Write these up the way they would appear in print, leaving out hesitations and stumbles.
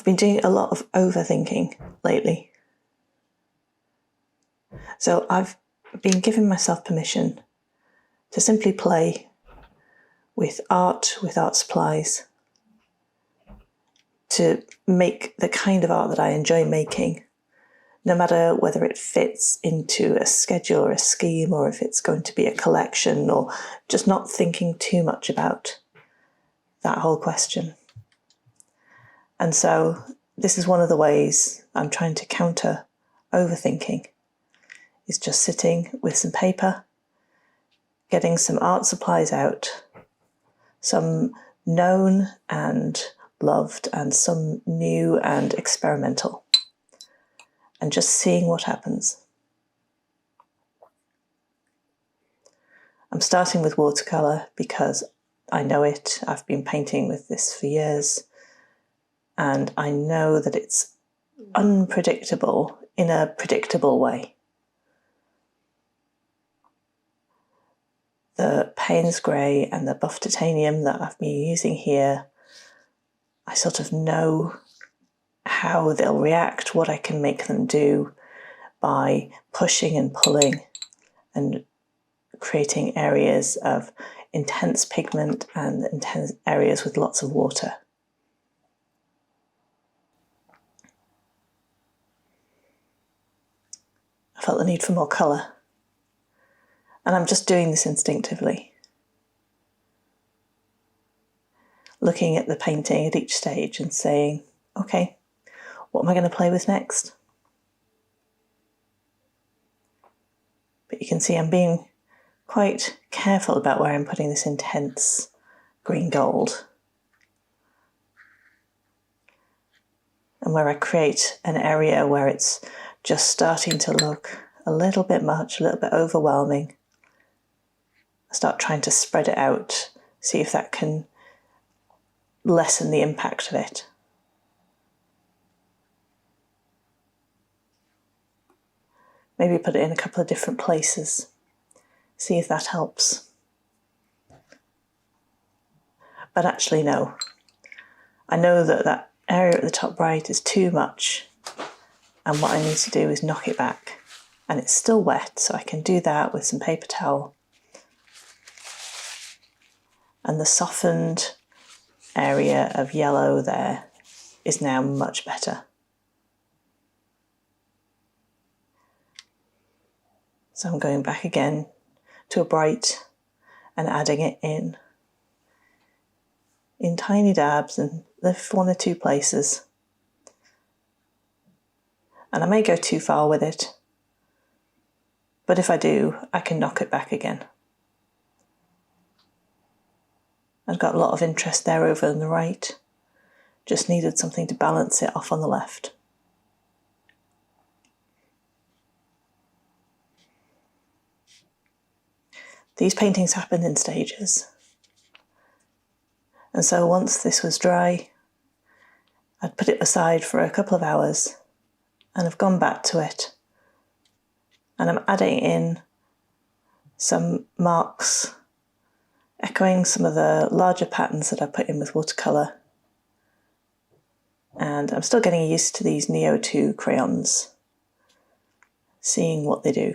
been doing a lot of overthinking lately. So I've been giving myself permission to simply play with art supplies, to make the kind of art that I enjoy making, no matter whether it fits into a schedule or a scheme, or if it's going to be a collection, or just not thinking too much about that whole question. And so this is one of the ways I'm trying to counter overthinking, is just sitting with some paper, getting some art supplies out, some known and loved and some new and experimental, and just seeing what happens. I'm starting with watercolour because I know it. I've been painting with this for years, and I know that it's unpredictable in a predictable way. The Payne's Grey and the Buff Titanium that I've been using here, I sort of know how they'll react, what I can make them do by pushing and pulling and creating areas of intense pigment and intense areas with lots of water. I felt the need for more colour, and I'm just doing this instinctively, looking at the painting at each stage and saying, okay, what am I going to play with next? But you can see I'm being quite careful about where I'm putting this intense green gold, and where I create an area where it's just starting to look a little bit much, a little bit overwhelming. I start trying to spread it out, see if that can lessen the impact of it. Maybe put it in a couple of different places, see if that helps. But actually no, I know that that area at the top right is too much, and what I need to do is knock it back. And it's still wet, so I can do that with some paper towel. And the softened area of yellow there is now much better. So I'm going back again to a bright and adding it in tiny dabs, and lift one or two places. And I may go too far with it, but if I do, I can knock it back again. I've got a lot of interest there over on the right, just needed something to balance it off on the left. These paintings happen in stages. And so once this was dry, I'd put it aside for a couple of hours, and I've gone back to it. And I'm adding in some marks, echoing some of the larger patterns that I put in with watercolour. And I'm still getting used to these Neo 2 crayons, seeing what they do.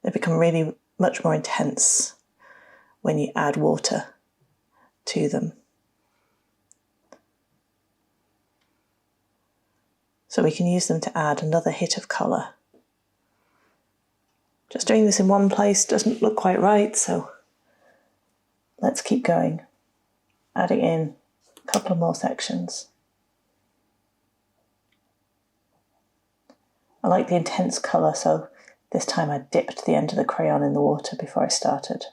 They become really much more intense when you add water to them. So we can use them to add another hit of colour. Just doing this in one place doesn't look quite right, so let's keep going. Adding in a couple of more sections. I like the intense colour, so this time I dipped the end of the crayon in the water before I started.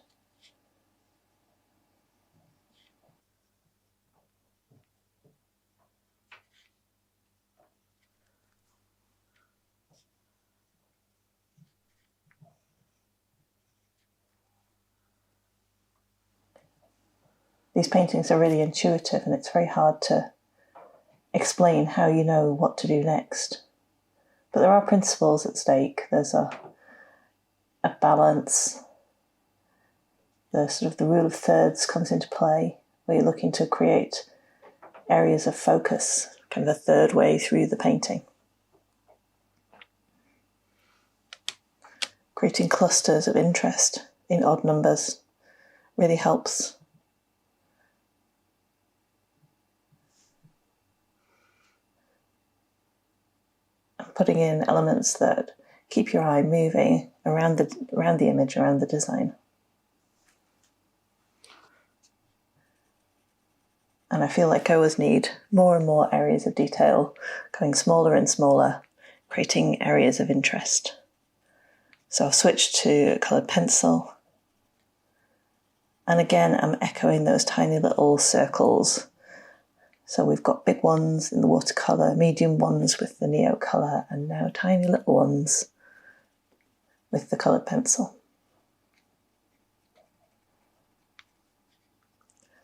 These paintings are really intuitive, and it's very hard to explain how you know what to do next. But there are principles at stake. There's a balance. The sort of the rule of thirds comes into play, where you're looking to create areas of focus, kind of a third way through the painting. Creating clusters of interest in odd numbers really helps. And putting in elements that keep your eye moving around the image, around the design. And I feel like I always need more and more areas of detail, going smaller and smaller, creating areas of interest. So I've switched to a coloured pencil. And again, I'm echoing those tiny little circles. So we've got big ones in the watercolour, medium ones with the neo colour, and now tiny little ones with the coloured pencil.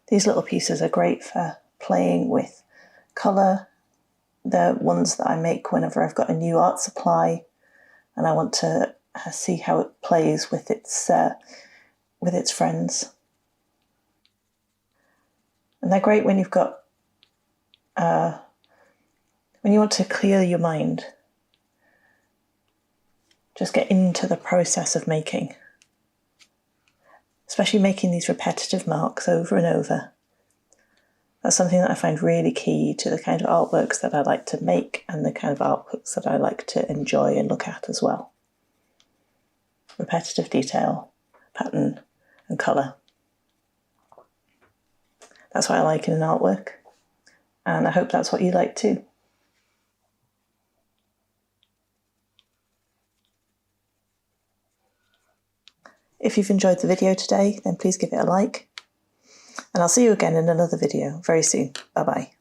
These little pieces are great for playing with colour. They're ones that I make whenever I've got a new art supply and I want to see how it plays with its friends. And they're great when you've got when you want to clear your mind. Just get into the process of making. Especially making these repetitive marks over and over. That's something that I find really key to the kind of artworks that I like to make and the kind of artworks that I like to enjoy and look at as well. Repetitive detail, pattern, and colour. That's what I like in an artwork, and I hope that's what you like too. If you've enjoyed the video today, then please give it a like. And I'll see you again in another video very soon. Bye bye.